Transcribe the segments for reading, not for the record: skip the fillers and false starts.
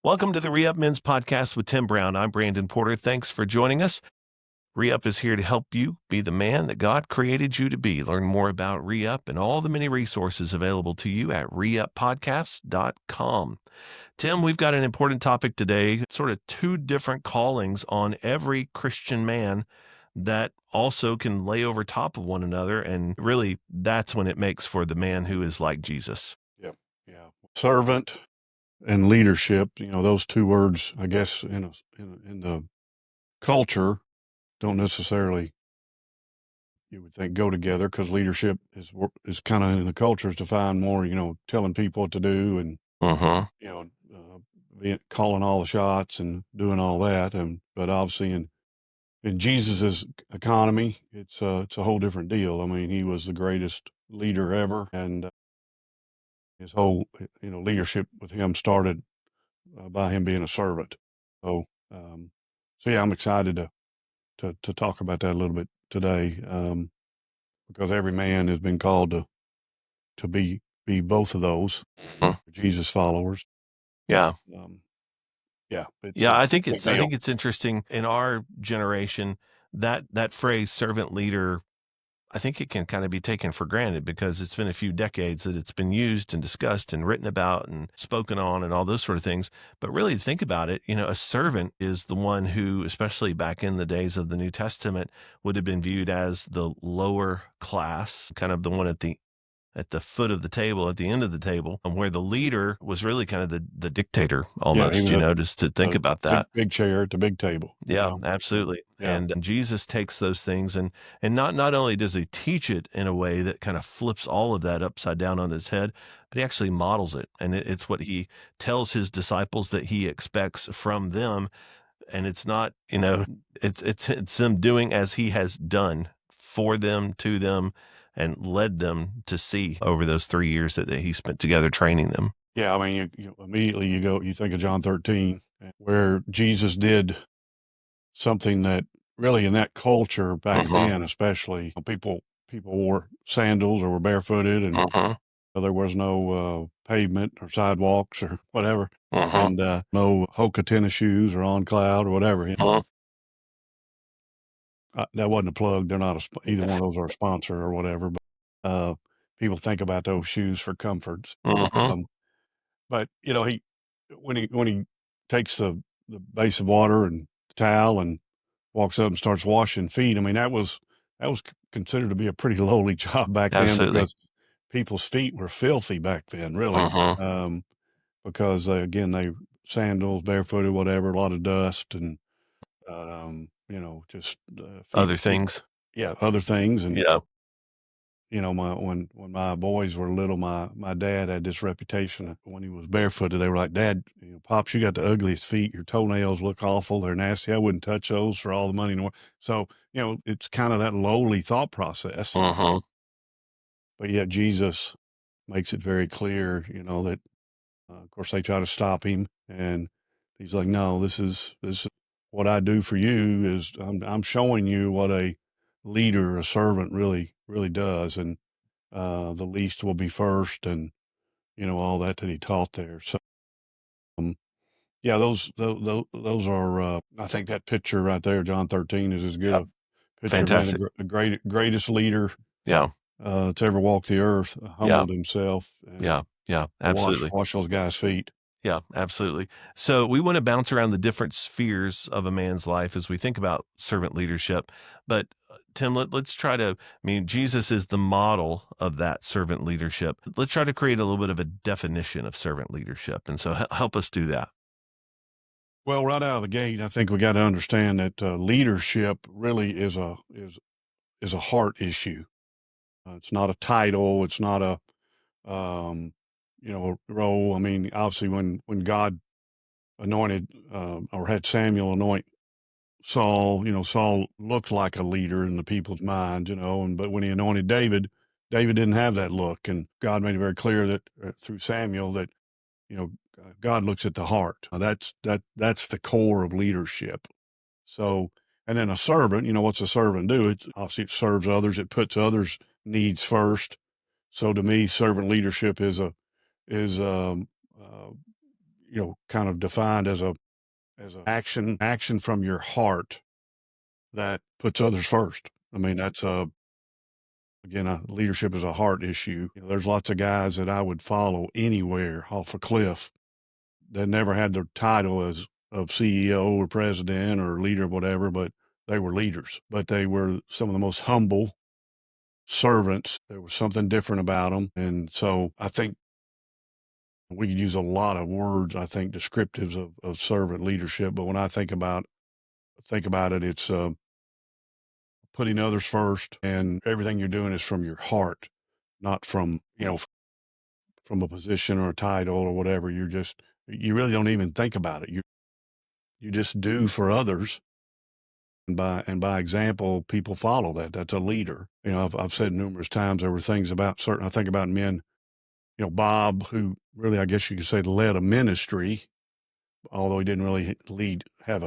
Welcome to the ReUp Men's Podcast with Tim Brown. I'm Brandon Porter. Thanks for joining us. ReUp is here to help you be the man that God created you to be. Learn more about ReUp and all the many resources available to you at reuppodcast.com. Tim, we've got an important topic today, sort of two different callings on every Christian man that also can lay over top of one another. And really, that's when it makes for the man who is like Jesus. Yep. Yeah. Servant and leadership, those two words, I guess, in the culture don't necessarily, you would think, go together, because leadership is kind of in the culture is defined more, telling people what to do and, you know, calling all the shots and doing all that. But obviously in Jesus's economy, it's a whole different deal. I mean, he was the greatest leader ever, and his whole, leadership with him started by him being a servant. So, yeah, I'm excited to talk about that a little bit today, because every man has been called to be both of those, Jesus followers. Yeah. Yeah. I think it's interesting in our generation that phrase servant leader. I think it can kind of be taken for granted because it's been a few decades that it's been used and discussed and written about and spoken on and all those sort of things. But really think about it, a servant is the one who, especially back in the days of the New Testament, would have been viewed as the lower class, kind of the one at the foot of the table, at the end of the table, where the leader was really kind of the dictator almost, just to think about that. Big chair at the big table. Yeah, absolutely. Yeah. And Jesus takes those things and not only does he teach it in a way that kind of flips all of that upside down on his head, but he actually models it. And it's what he tells his disciples that he expects from them. And it's not, it's them doing as he has done for them, to them, and led them to see over those 3 years that he spent together training them. Yeah. I mean, you immediately you think of John 13, where Jesus did something that really in that culture back then, especially, people wore sandals or were barefooted, and there was no pavement or sidewalks or whatever, and no Hoka tennis shoes or On Cloud or whatever. That wasn't a plug. They're not either one of those are a sponsor or whatever, but people think about those shoes for comforts. But he when he takes the base of water and towel and walks up and starts washing feet. I mean, that was considered to be a pretty lowly job back then, because people's feet were filthy back then, really. Because again, they sandals, barefooted, whatever, a lot of dust and just Other things. Yeah, other things. And Yeah. when my boys were little, my dad had this reputation. When he was barefooted, they were like, "Dad, Pops, you got the ugliest feet. Your toenails look awful. They're nasty. I wouldn't touch those for all the money in the world." So, it's kind of that lowly thought process. But yet Jesus makes it very clear, that, of course, they try to stop him, and he's like, "No, this is what I do for you is I'm showing you what a leader, a servant really, really does. And the least will be first, and all that he taught there." So yeah, those are I think that picture right there, John 13, is as good a picture. Fantastic. Of the greatest leader to ever walk the earth, humbled himself. Absolutely. Wash those guys' feet. Yeah, absolutely. So we want to bounce around the different spheres of a man's life as we think about servant leadership. But Tim, let's try to, Jesus is the model of that servant leadership. Let's try to create a little bit of a definition of servant leadership. And so help us do that. Well, right out of the gate, I think we got to understand that leadership really is a heart issue. It's not a title. It's not a a role. I mean, obviously, when God anointed or had Samuel anoint Saul, Saul looked like a leader in the people's minds, but when he anointed David, David didn't have that look, and God made it very clear that through Samuel that God looks at the heart. That's the core of leadership. So, and then a servant, what's a servant do? It's obviously it serves others. It puts others' needs first. So to me, servant leadership is kind of defined as a action from your heart that puts others first. I mean, that's again, leadership is a heart issue. There's lots of guys that I would follow anywhere off a cliff that never had their title as of CEO or president or leader, whatever, but they were leaders. But they were some of the most humble servants. There was something different about them, and so I think we could use a lot of words. I think descriptives of servant leadership. But when I think about it, it's putting others first, and everything you're doing is from your heart, not from from a position or a title or whatever. You really don't even think about it. You just do for others, and by example, people follow that. That's a leader. I've said numerous times there were things about certain. I think about men. Bob, who really, I guess you could say, led a ministry, although he didn't really have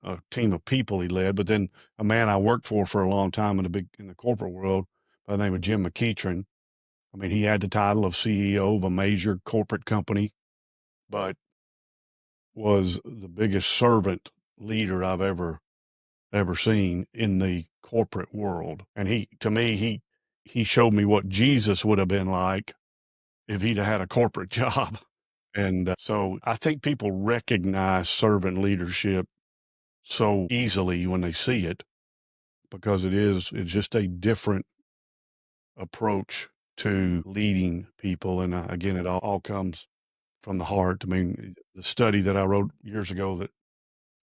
a team of people he led. But then a man I worked for a long time in the corporate world by the name of Jim McEachran. I mean, he had the title of CEO of a major corporate company, but was the biggest servant leader I've ever seen in the corporate world. And to me, he showed me what Jesus would have been like if he'd have had a corporate job. And so I think people recognize servant leadership so easily when they see it because it's just a different approach to leading people. And again, it all comes from the heart. I mean, the study that I wrote years ago, that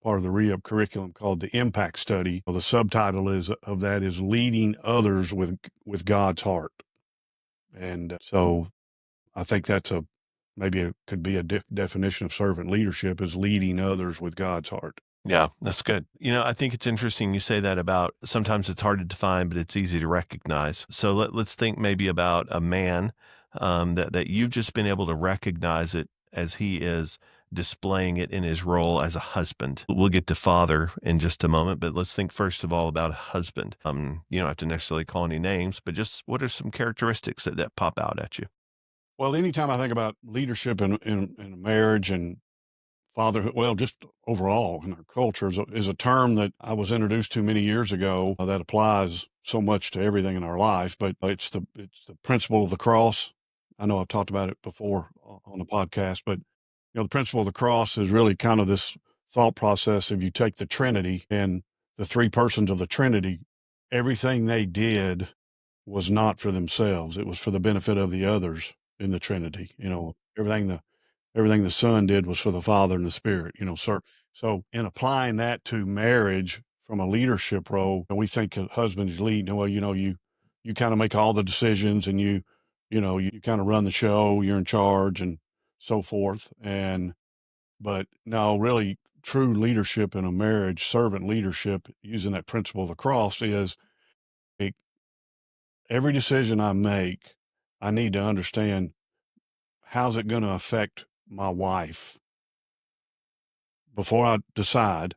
part of the ReUp curriculum, called the Impact Study. Well, the subtitle of that is Leading Others with God's Heart. And so I think that's could be a definition of servant leadership, is leading others with God's heart. Yeah, that's good. I think it's interesting you say that about sometimes it's hard to define, but it's easy to recognize. So let's think maybe about a man that you've just been able to recognize it as he is displaying it in his role as a husband. We'll get to father in just a moment, but let's think first of all about a husband. You don't have to necessarily call any names, but just what are some characteristics that pop out at you? Well, anytime I think about leadership in a marriage and fatherhood, well, just overall in our culture, is a term that I was introduced to many years ago that applies so much to everything in our life. But it's the principle of the cross. I know I've talked about it before on the podcast, but the principle of the cross is really kind of this thought process. If you take the Trinity and the three persons of the Trinity, everything they did was not for themselves. It was for the benefit of the others in the Trinity. Everything the Son did was for the Father and the Spirit, sir. So in applying that to marriage from a leadership role, we think a husband is leading. Well, you kind of make all the decisions, and you kind of run the show, you're in charge and so forth. But no, really true leadership in a marriage, servant leadership, using that principle of the cross, is a, every decision I make, I need to understand, how's it going to affect my wife before I decide.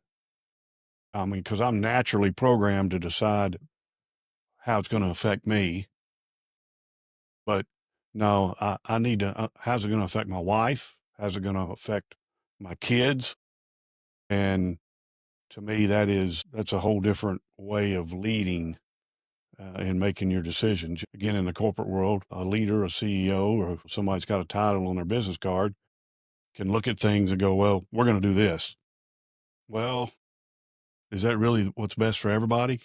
I mean, because I'm naturally programmed to decide how it's going to affect me. But no, I need to, how's it going to affect my wife? How's it going to affect my kids? And to me, that's a whole different way of leading and making your decisions. Again, in the corporate world, a leader, a CEO, or somebody's got a title on their business card can look at things and go, well, we're going to do this. Well, is that really what's best for everybody?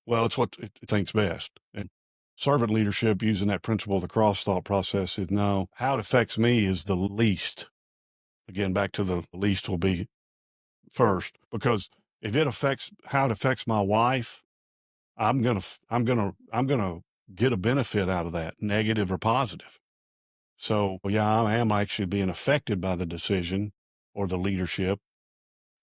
Well, it's what it thinks best. And servant leadership, using that principle of the cross thought process, is, no, how it affects me is the least. Again, back to the least will be first, because if it affects how it affects my wife, I'm gonna get a benefit out of that, negative or positive. So yeah, I am actually being affected by the decision or the leadership,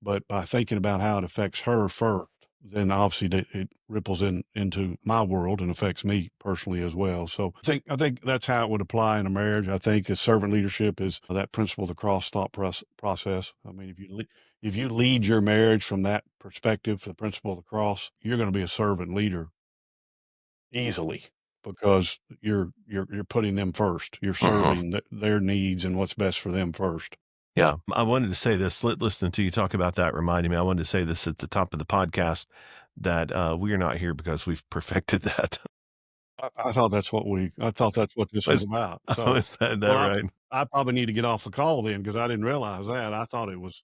but by thinking about how it affects her first, then obviously it ripples into my world and affects me personally as well. So I think that's how it would apply in a marriage. I think a servant leadership is that principle of the cross thought process. I mean, if you lead your marriage from that perspective, the principle of the cross, you're going to be a servant leader easily, because you're putting them first. You're Mhm. serving their needs and what's best for them first. Yeah, I wanted to say this, listening to you talk about that reminded me, I wanted to say this at the top of the podcast that, we are not here because we've perfected that. I thought that's what this was Was about. oh, So, is that well, right? I probably need to get off the call then because I didn't realize that. I thought it was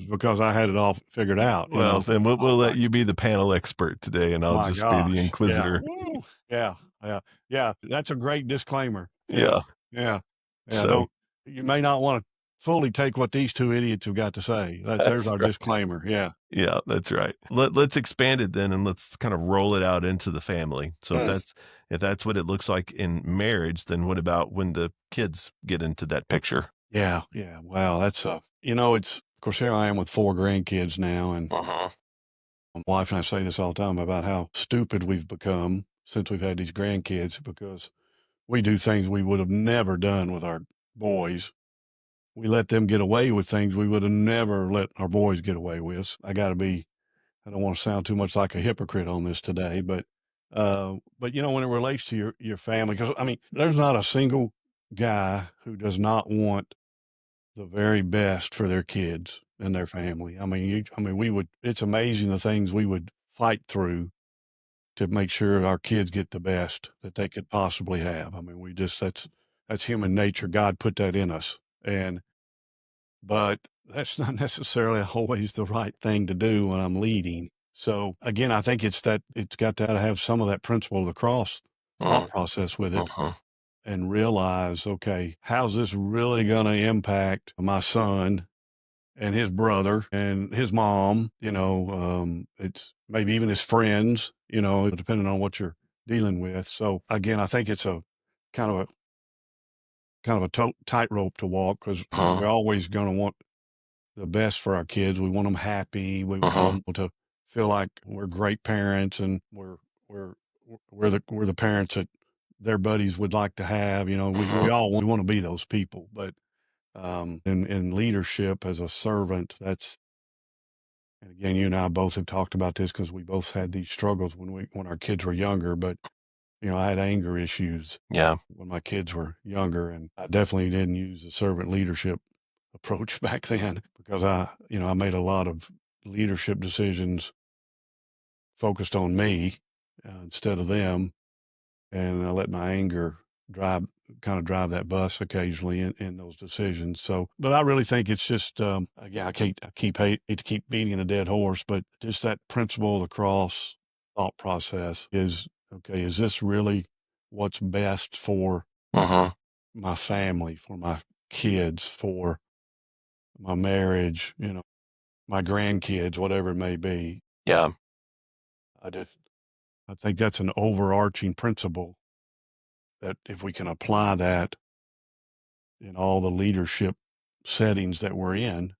because I had it all figured out, you Well, know? then we'll Oh let my you be the panel expert today, and I'll my just be the gosh. Yeah. inquisitor. Woo. Yeah. Yeah. Yeah. That's a great disclaimer. Yeah. Yeah, Yeah. Yeah. so Don't you may not want to fully take what these two idiots have got to say. There's that's our right. disclaimer. Yeah. Yeah, that's right. Let's expand it then, and let's kind of roll it out into the family. So Mm. if that's what it looks like in marriage, then what about when the kids get into that picture? Yeah. Yeah. Wow. That's it's of course here I am with 4 grandkids now, and Uh-huh. my wife and I say this all the time about how stupid we've become since we've had these grandkids because we do things we would have never done with our boys. We let them get away with things we would have never let our boys get away with. I don't want to sound too much like a hypocrite on this today, but when it relates to your family, because I mean, there's not a single guy who does not want the very best for their kids and their family. It's amazing the things we would fight through to make sure our kids get the best that they could possibly have. I mean, that's human nature. God put that in us. But that's not necessarily always the right thing to do when I'm leading. So again, I think it's got to have some of that principle of the cross thought Uh, process with it uh-huh. and realize, okay, how's this really going to impact my son and his brother and his mom? It's maybe even his friends, depending on what you're dealing with. So again, I think it's a kind of a tightrope to walk because Uh-huh. we're always going to want the best for our kids. We want them happy. We want Uh-huh. them to feel like we're great parents and we're we're the parents that their buddies would like to have. We Uh-huh. all want to be those people. But in leadership as a servant, and again, you and I both have talked about this because we both had these struggles when our kids were younger. But I had anger issues Yeah. when my kids were younger, and I definitely didn't use the servant leadership approach back then because I made a lot of leadership decisions focused on me instead of them, and I let my anger drive drive that bus occasionally in those decisions. So, but I really think it's just again, hate to keep beating a dead horse, but just that principle of the cross thought process is okay. Is this really what's best for Uh-huh. my family, for my kids, for my marriage, my grandkids, whatever it may be. Yeah. I just I think that's an overarching principle that if we can apply that in all the leadership settings that we're in,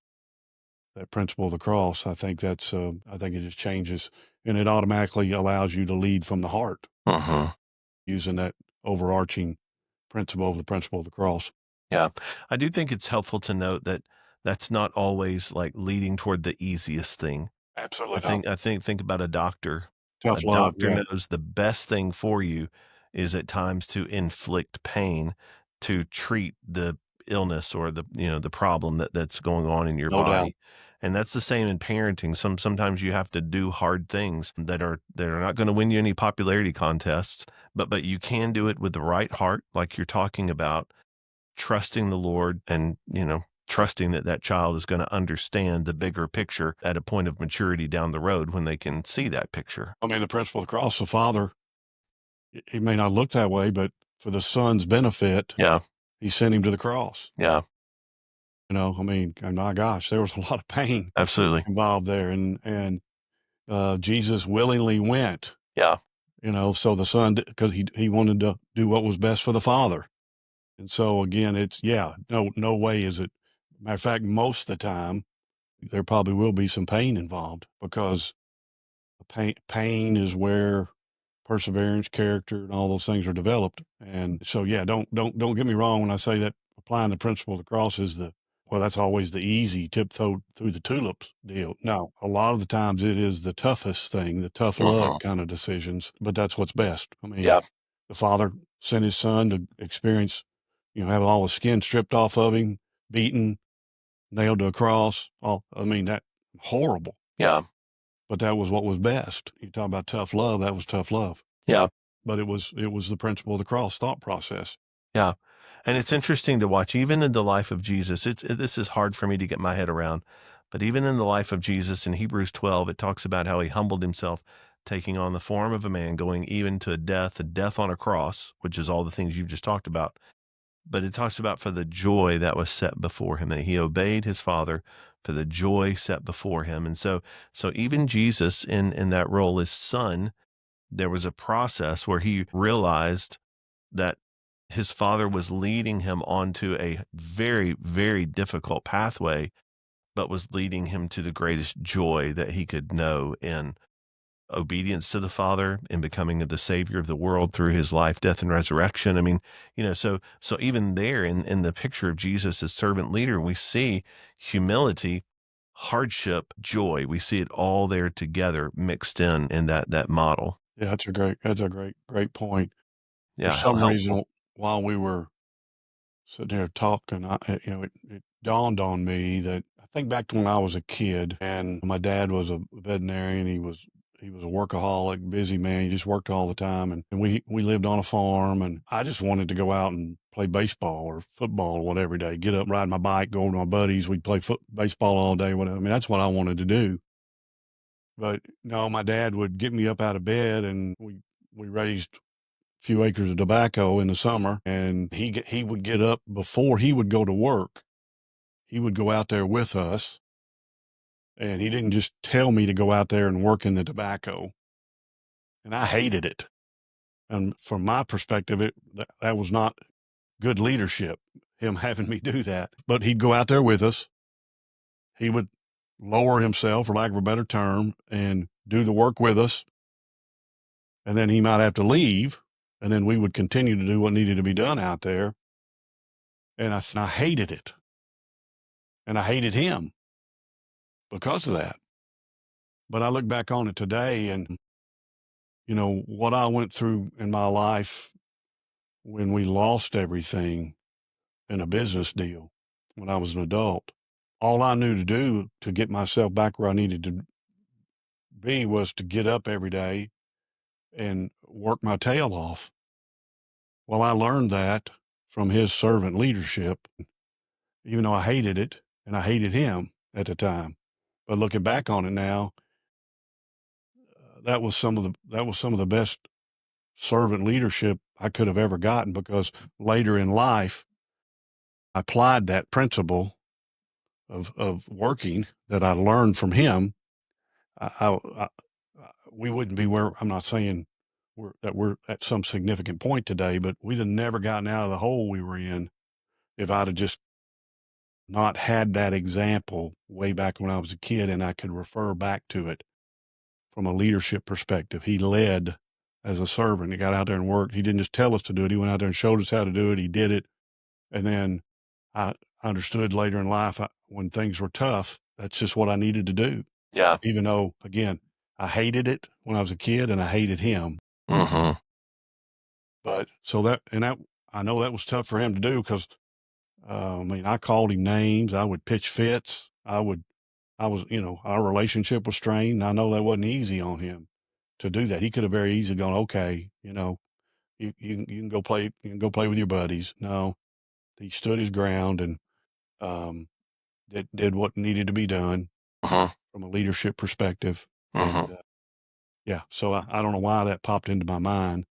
that principle of the cross, I think it just changes and it automatically allows you to lead from the heart Uh-huh. using that overarching principle of the principle of the cross. Yeah. I do think it's helpful to note that that's not always, like, leading toward the easiest thing. Absolutely not. Think about a doctor. A Tough love. doctor Yeah. knows the best thing for you is at times to inflict pain, to treat the illness or the problem that's going on in your No doubt. body. And that's the same in parenting. Sometimes you have to do hard things that are not gonna win you any popularity contests, but you can do it with the right heart, like you're talking about, trusting the Lord and, trusting that that child is gonna understand the bigger picture at a point of maturity down the road when they can see that picture. I mean, the principle of the cross, the father, he may not look that way, but for the son's benefit, Yeah, he sent him to the cross. yeah, I mean, and my gosh, there was a lot of pain absolutely. involved there, and Jesus willingly went. Yeah, So the son, because he wanted to do what was best for the father, and so again, it's yeah, no way is it. Matter of fact, most of the time there probably will be some pain involved because pain is where perseverance, character, and all those things are developed. And so, yeah, don't get me wrong when I say that applying the principle of the cross is that's always the easy tiptoe through the tulips deal. No, a lot of the times it is the toughest thing, the tough love uh-huh, kind of decisions, but that's what's best. I mean, yeah, the father sent his son to experience, have all the skin stripped off of him, beaten, nailed to a cross. I mean, that horrible, Yeah. but that was what was best. You talk about tough love, that was tough love. Yeah. But it was the principle of the cross thought process. Yeah. And it's interesting to watch, even in the life of Jesus. This is hard for me to get my head around, but even in the life of Jesus in Hebrews 12, it talks about how he humbled himself, taking on the form of a man, going even to death, a death on a cross, which is all the things you've just talked about. But it talks about for the joy that was set before him, that he obeyed his Father for the joy set before him. And so even Jesus in that role as son, there was a process where he realized that his father was leading him onto a very, very difficult pathway, but was leading him to the greatest joy that he could know in obedience to the Father, in becoming the Savior of the world through his life, death, and resurrection. I mean, so even there in the picture of Jesus as servant leader, we see humility, hardship, joy. We see it all there together mixed in that model. Yeah, that's a great point. For Yeah, how some helpful. reason, while we were sitting there talking, it dawned on me that I think back to when I was a kid, and my dad was a veterinarian. He was a workaholic, busy man. He just worked all the time, and we lived on a farm, and I just wanted to go out and play baseball or football or whatever every day. Get up, ride my bike, go over to my buddies. We'd play baseball all day. Whatever. I mean, that's what I wanted to do. But no, my dad would get me up out of bed, and we raised few acres of tobacco in the summer, and he would get up before he would go to work. He would go out there with us, and he didn't just tell me to go out there and work in the tobacco. And I hated it. And from my perspective, that was not good leadership, him having me do that. But he'd go out there with us. He would lower himself, for lack of a better term, and do the work with us. And then he might have to leave, and then we would continue to do what needed to be done out there. And I hated it. And I hated him because of that. But I look back on it today, and, what I went through in my life when we lost everything in a business deal when I was an adult. All I knew to do to get myself back where I needed to be was to get up every day and work my tail off. Well, I learned that from his servant leadership, even though I hated it and I hated him at the time. But looking back on it now, that was some of the best servant leadership I could have ever gotten, because later in life, I applied that principle of working that I learned from him. We wouldn't be where, I'm not saying we're at some significant point today, but we'd have never gotten out of the hole we were in if I'd have just not had that example way back when I was a kid, and I could refer back to it from a leadership perspective. He led as a servant. He got out there and worked. He didn't just tell us to do it. He went out there and showed us how to do it. He did it. And then I understood later in life, when things were tough, that's just what I needed to do. Yeah. Even though, again, I hated it when I was a kid and I hated him. Hmm. But I know that was tough for him to do, because, I mean, I called him names. I would pitch fits. Our relationship was strained. I know that wasn't easy on him to do that. He could have very easily gone, okay, you can go play with your buddies. No, he stood his ground, and um, did what needed to be done Hmm. from a leadership perspective. Hmm. And yeah, so I don't know why that popped into my mind,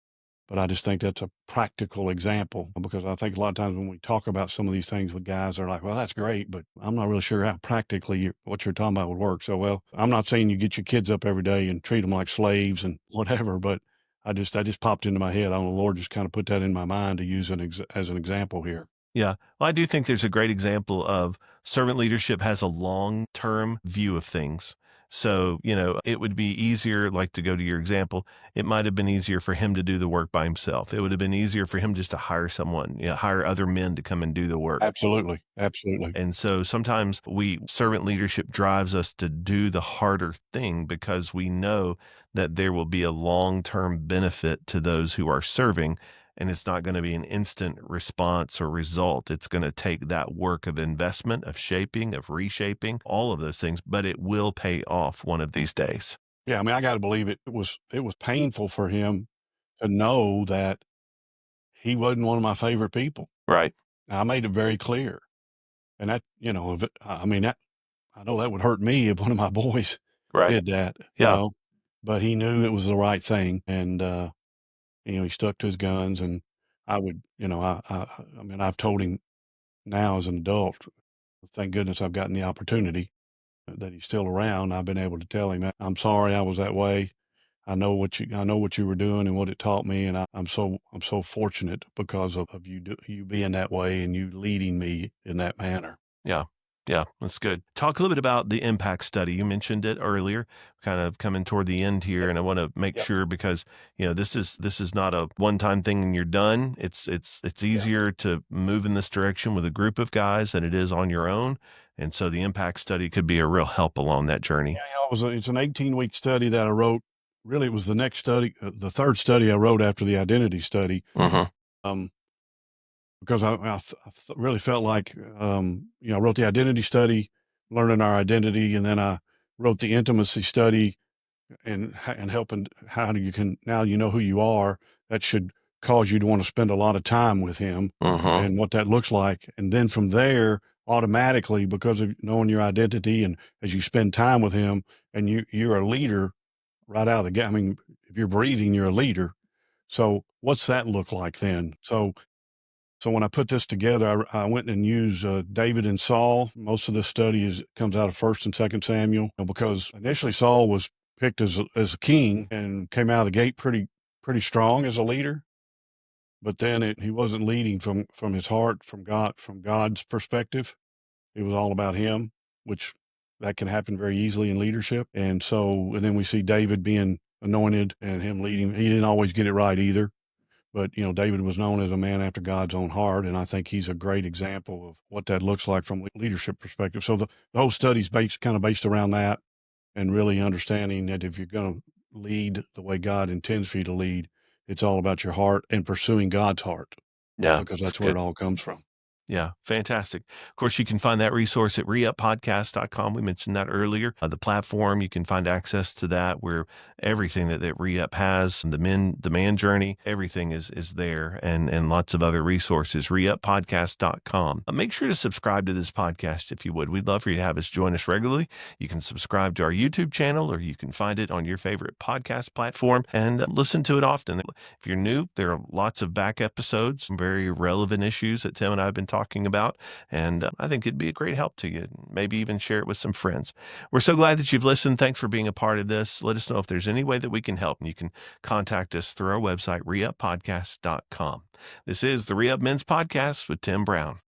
but I just think that's a practical example, because I think a lot of times when we talk about some of these things with guys, they're like, well, that's great, but I'm not really sure how practically what you're talking about would work. So, well, I'm not saying you get your kids up every day and treat them like slaves and whatever, but that just popped into my head. I don't know, the Lord just kind of put that in my mind to use as an example here. Yeah. Well, I do think there's a great example of servant leadership has a long-term view of things. So, it would be easier, like to go to your example, it might have been easier for him to do the work by himself. It would have been easier for him just to hire someone, hire other men to come and do the work. Absolutely. Absolutely. And so sometimes servant leadership drives us to do the harder thing because we know that there will be a long-term benefit to those who are serving. and it's not going to be an instant response or result. It's going to take that work of investment, of shaping, of reshaping, all of those things, but it will pay off one of these days. Yeah, I mean, I got to believe it was painful for him to know that he wasn't one of my favorite people. Right. I made it very clear, and that if I mean that I know that would hurt me if one of my boys Right. did that, Yeah. but he knew it was the right thing, and he stuck to his guns, and I would, I mean, I've told him now as an adult, thank goodness I've gotten the opportunity that he's still around. I've been able to tell him, I'm sorry I was that way. I know what you were doing and what it taught me. And I'm so fortunate because of you being that way and you leading me in that manner. Yeah. Yeah, that's good. Talk a little bit about the impact study. You mentioned it earlier, kind of coming toward the end here, Yep. and I want to make Yep. sure because this is not a one-time thing and you're done. It's Yeah. easier to move in this direction with a group of guys than it is on your own, and so the impact study could be a real help along that Yeah. journey. It's an 18-week study that I wrote. Really, it was the next study, the third study I wrote after the identity study. Hmm. Um, because really felt like, I wrote the identity study, learning our identity, and then I wrote the intimacy study and helping how you can now you know who you are. That should cause you to want to spend a lot of time with him Hmm. and what that looks like. And then from there, automatically, because of knowing your identity and as you spend time with him and you're a leader right out of the gate. I mean, if you're breathing, you're a leader. So what's that look like then? So when I put this together, I went and used David and Saul. Most of this study comes out of First and Second Samuel, because initially Saul was picked as a king and came out of the gate pretty strong as a leader, but then he wasn't leading from his heart, from God's perspective. It was all about him, which that can happen very easily in leadership. And then we see David being anointed and him leading. He didn't always get it right either. But, David was known as a man after God's own heart, and I think he's a great example of what that looks like from a leadership perspective. So the whole study's based around that, and really understanding that if you're going to lead the way God intends for you to lead, it's all about your heart and pursuing God's heart, Yeah, because that's that's where good. it all comes from. Yeah, fantastic. Of course, you can find that resource at reuppodcast.com. We mentioned that earlier. The platform, you can find access to that where everything that ReUp has, the man journey, everything is there and lots of other resources. Reuppodcast.com. Make sure to subscribe to this podcast if you would. We'd love for you to have us join us regularly. You can subscribe to our YouTube channel or you can find it on your favorite podcast platform and listen to it often. If you're new, there are lots of back episodes, some very relevant issues that Tim and I have been talking about, and I think it'd be a great help to you. Maybe even share it with some friends. We're so glad that you've listened. Thanks for being a part of this. Let us know if there's any way that we can help, and you can contact us through our website, reuppodcast.com. This is the ReUp Men's Podcast with Tim Brown.